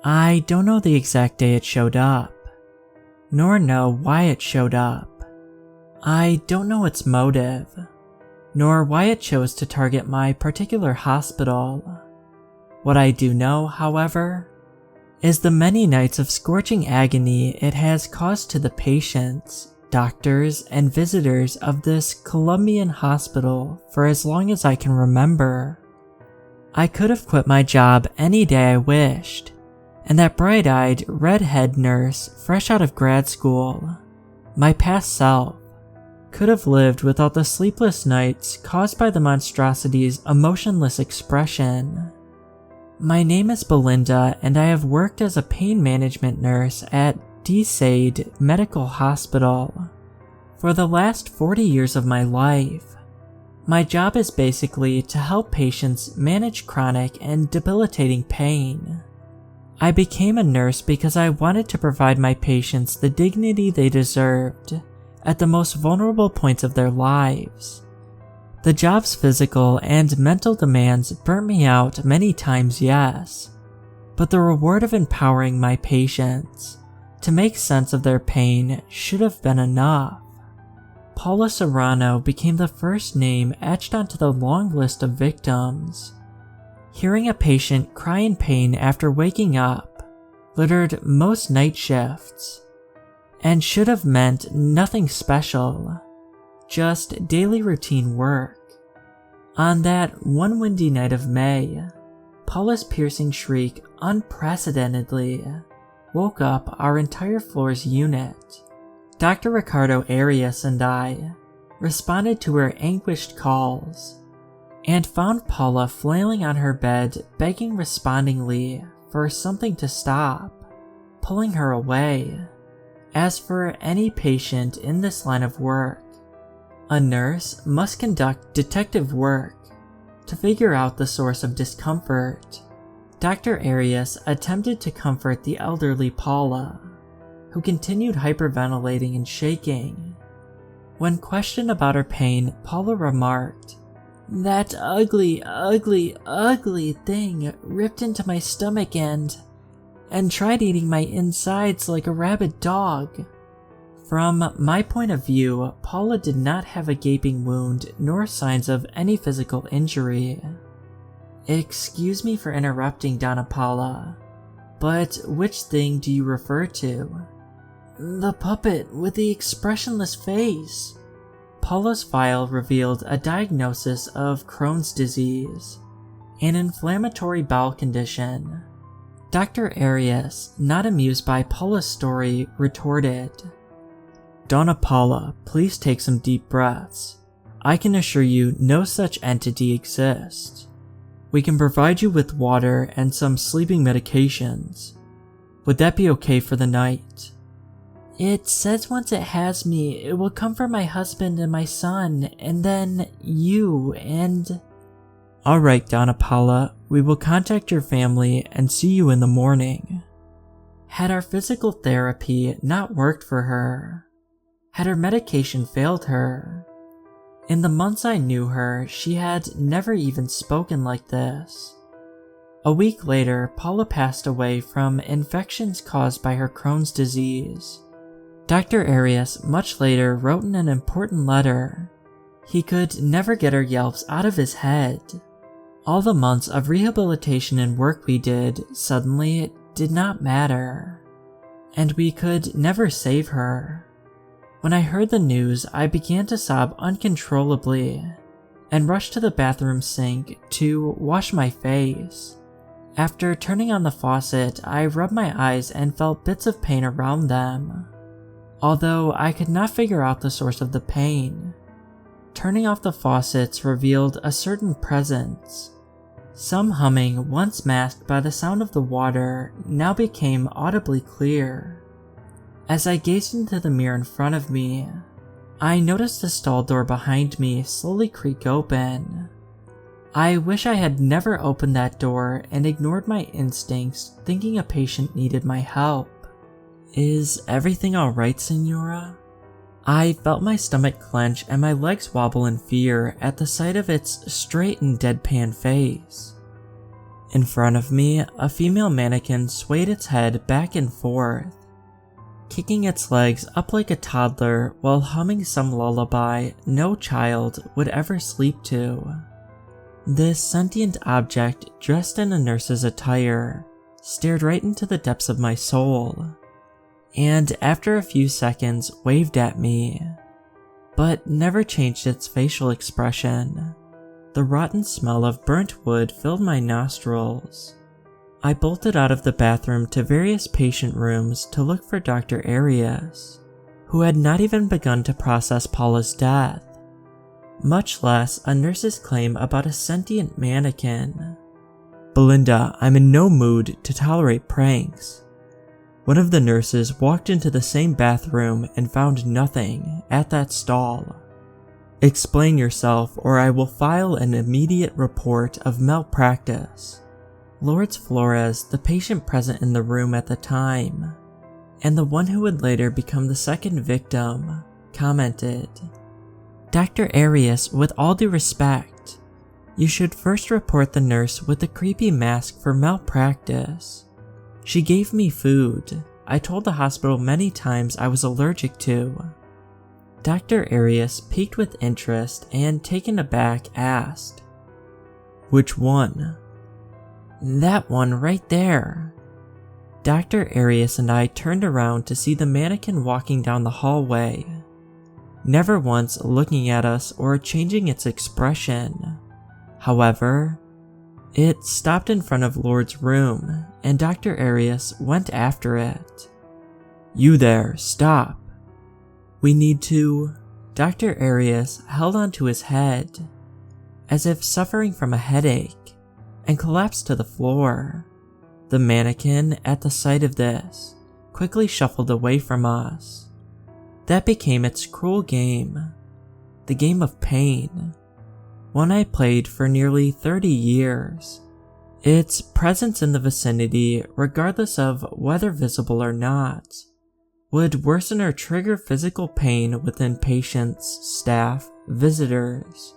I don't know the exact day it showed up, nor know why it showed up. I don't know its motive, nor why it chose to target my particular hospital. What I do know, however, is the many nights of scorching agony it has caused to the patients, doctors, and visitors of this Colombian hospital for as long as I can remember. I could have quit my job any day I wished, and that bright-eyed, redhead nurse fresh out of grad school, my past self, could have lived without the sleepless nights caused by the monstrosity's emotionless expression. My name is Belinda, and I have worked as a pain management nurse at DSAID Medical Hospital for the last 40 years of my life. My job is basically to help patients manage chronic and debilitating pain. I became a nurse because I wanted to provide my patients the dignity they deserved at the most vulnerable points of their lives. The job's physical and mental demands burnt me out many times, yes, but the reward of empowering my patients to make sense of their pain should have been enough. Paula Serrano became the first name etched onto the long list of victims. Hearing a patient cry in pain after waking up littered most night shifts, and should have meant nothing special, just daily routine work. On that one windy night of May, Paula's piercing shriek unprecedentedly woke up our entire floor's unit. Dr. Ricardo Arias and I responded to her anguished calls and found Paula flailing on her bed, begging respondingly for something to stop, pulling her away. As for any patient in this line of work, a nurse must conduct detective work to figure out the source of discomfort. Dr. Arias attempted to comfort the elderly Paula, who continued hyperventilating and shaking. When questioned about her pain, Paula remarked, "That ugly, ugly, ugly thing ripped into my stomach and tried eating my insides like a rabid dog." From my point of view, Paula did not have a gaping wound nor signs of any physical injury. Excuse me for interrupting, Donna Paula, but which thing do you refer to? The puppet with the expressionless face. Paula's file revealed a diagnosis of Crohn's disease, an inflammatory bowel condition. Dr. Arias, not amused by Paula's story, retorted, "Donna Paula, please take some deep breaths. I can assure you no such entity exists. We can provide you with water and some sleeping medications. Would that be okay for the night?" "It says once it has me, it will come for my husband and my son, and then you and..." "Alright, Donna Paula, we will contact your family and see you in the morning." Had our physical therapy not worked for her? Had her medication failed her? In the months I knew her, she had never even spoken like this. A week later, Paula passed away from infections caused by her Crohn's disease. Dr. Arias much later wrote in an important letter. He could never get her yelps out of his head. All the months of rehabilitation and work we did suddenly did not matter, and we could never save her. When I heard the news, I began to sob uncontrollably and rushed to the bathroom sink to wash my face. After turning on the faucet, I rubbed my eyes and felt bits of pain around them, although I could not figure out the source of the pain. Turning off the faucets revealed a certain presence. Some humming, once masked by the sound of the water, now became audibly clear. As I gazed into the mirror in front of me, I noticed the stall door behind me slowly creak open. I wish I had never opened that door and ignored my instincts, thinking a patient needed my help. "Is everything alright, Senora?" I felt my stomach clench and my legs wobble in fear at the sight of its straight and deadpan face. In front of me, a female mannequin swayed its head back and forth, kicking its legs up like a toddler while humming some lullaby no child would ever sleep to. This sentient object, dressed in a nurse's attire, stared right into the depths of my soul, and after a few seconds waved at me, but never changed its facial expression. The rotten smell of burnt wood filled my nostrils. I bolted out of the bathroom to various patient rooms to look for Dr. Arias, who had not even begun to process Paula's death, much less a nurse's claim about a sentient mannequin. "Belinda, I'm in no mood to tolerate pranks." One of the nurses walked into the same bathroom and found nothing at that stall. "Explain yourself or I will file an immediate report of malpractice." Lourdes Flores, the patient present in the room at the time, and the one who would later become the second victim, commented, "Dr. Arias, with all due respect, you should first report the nurse with the creepy mask for malpractice. She gave me food I told the hospital many times I was allergic to." Dr. Arias, piqued with interest and taken aback, asked, "Which one?" "That one right there." Dr. Arias and I turned around to see the mannequin walking down the hallway, never once looking at us or changing its expression. However, it stopped in front of Lourdes' room, and Dr. Arias went after it. "You there, stop. We need to..." Dr. Arias held onto his head, as if suffering from a headache, and collapsed to the floor. The mannequin, at the sight of this, quickly shuffled away from us. That became its cruel game, the game of pain, one I played for nearly 30 years. Its presence in the vicinity, regardless of whether visible or not, would worsen or trigger physical pain within patients, staff, visitors.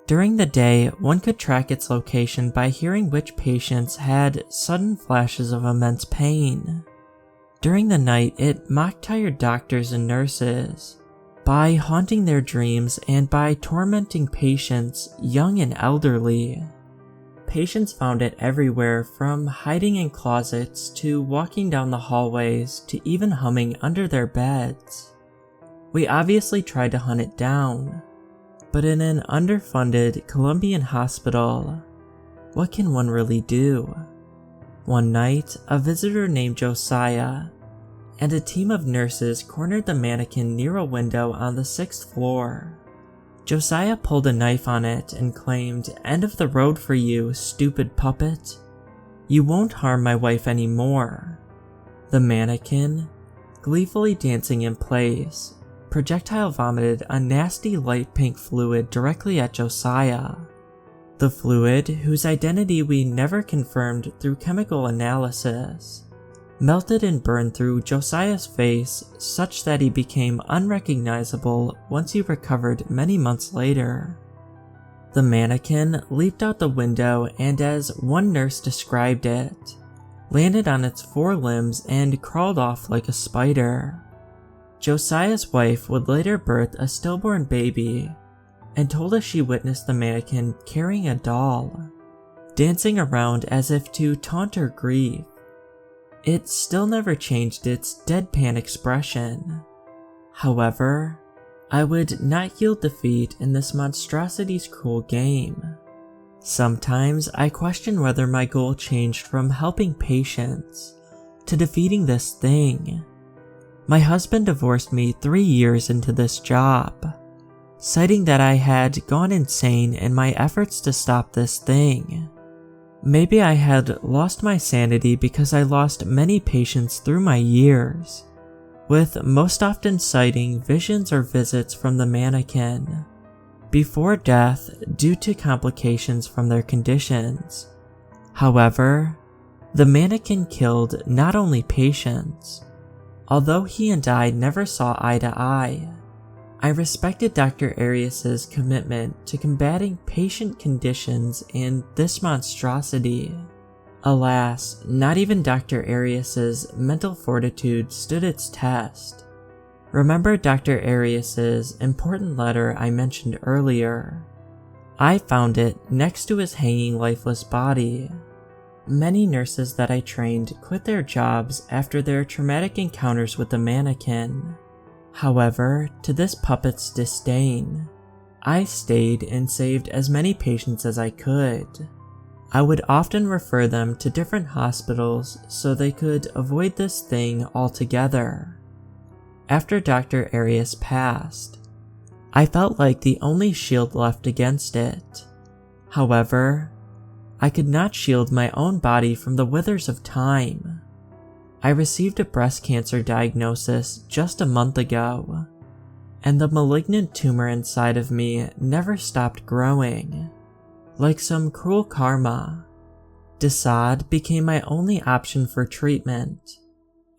During the day, one could track its location by hearing which patients had sudden flashes of immense pain. During the night, it mocked tired doctors and nurses by haunting their dreams and by tormenting patients, young and elderly. Patients found it everywhere, from hiding in closets to walking down the hallways to even humming under their beds. We obviously tried to hunt it down, but in an underfunded Colombian hospital, what can one really do? One night, a visitor named Josiah and a team of nurses cornered the mannequin near a window on the 6th floor. Josiah pulled a knife on it and claimed, "End of the road for you, stupid puppet. You won't harm my wife anymore." The mannequin, gleefully dancing in place, projectile vomited a nasty light pink fluid directly at Josiah. The fluid, whose identity we never confirmed through chemical analysis, melted and burned through Josiah's face such that he became unrecognizable once he recovered many months later. The mannequin leaped out the window and, as one nurse described it, landed on its 4 limbs and crawled off like a spider. Josiah's wife would later birth a stillborn baby and told us she witnessed the mannequin carrying a doll, dancing around as if to taunt her grief. It still never changed its deadpan expression. However, I would not yield defeat in this monstrosity's cruel game. Sometimes I question whether my goal changed from helping patients to defeating this thing. My husband divorced me 3 years into this job, citing that I had gone insane in my efforts to stop this thing. Maybe I had lost my sanity because I lost many patients through my years, with most often citing visions or visits from the mannequin before death due to complications from their conditions. However, the mannequin killed not only patients. Although he and I never saw eye to eye, I respected Dr. Arias's commitment to combating patient conditions and this monstrosity. Alas, not even Dr. Arias's mental fortitude stood its test. Remember Dr. Arias's important letter I mentioned earlier? I found it next to his hanging lifeless body. Many nurses that I trained quit their jobs after their traumatic encounters with the mannequin. However, to this puppet's disdain, I stayed and saved as many patients as I could. I would often refer them to different hospitals so they could avoid this thing altogether. After Dr. Arias passed, I felt like the only shield left against it. However, I could not shield my own body from the withers of time. I received a breast cancer diagnosis just a month ago, and the malignant tumor inside of me never stopped growing. Like some cruel karma, Desaad became my only option for treatment.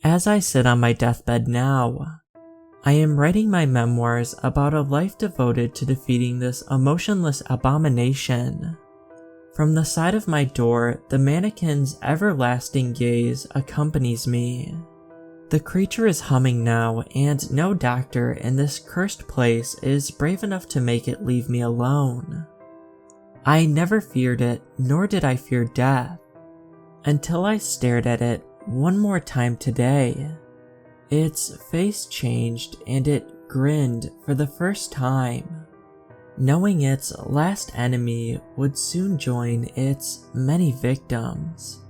As I sit on my deathbed now, I am writing my memoirs about a life devoted to defeating this emotionless abomination. From the side of my door, the mannequin's everlasting gaze accompanies me. The creature is humming now, and no doctor in this cursed place is brave enough to make it leave me alone. I never feared it, nor did I fear death, until I stared at it one more time today. Its face changed and it grinned for the first time, knowing its last enemy would soon join its many victims.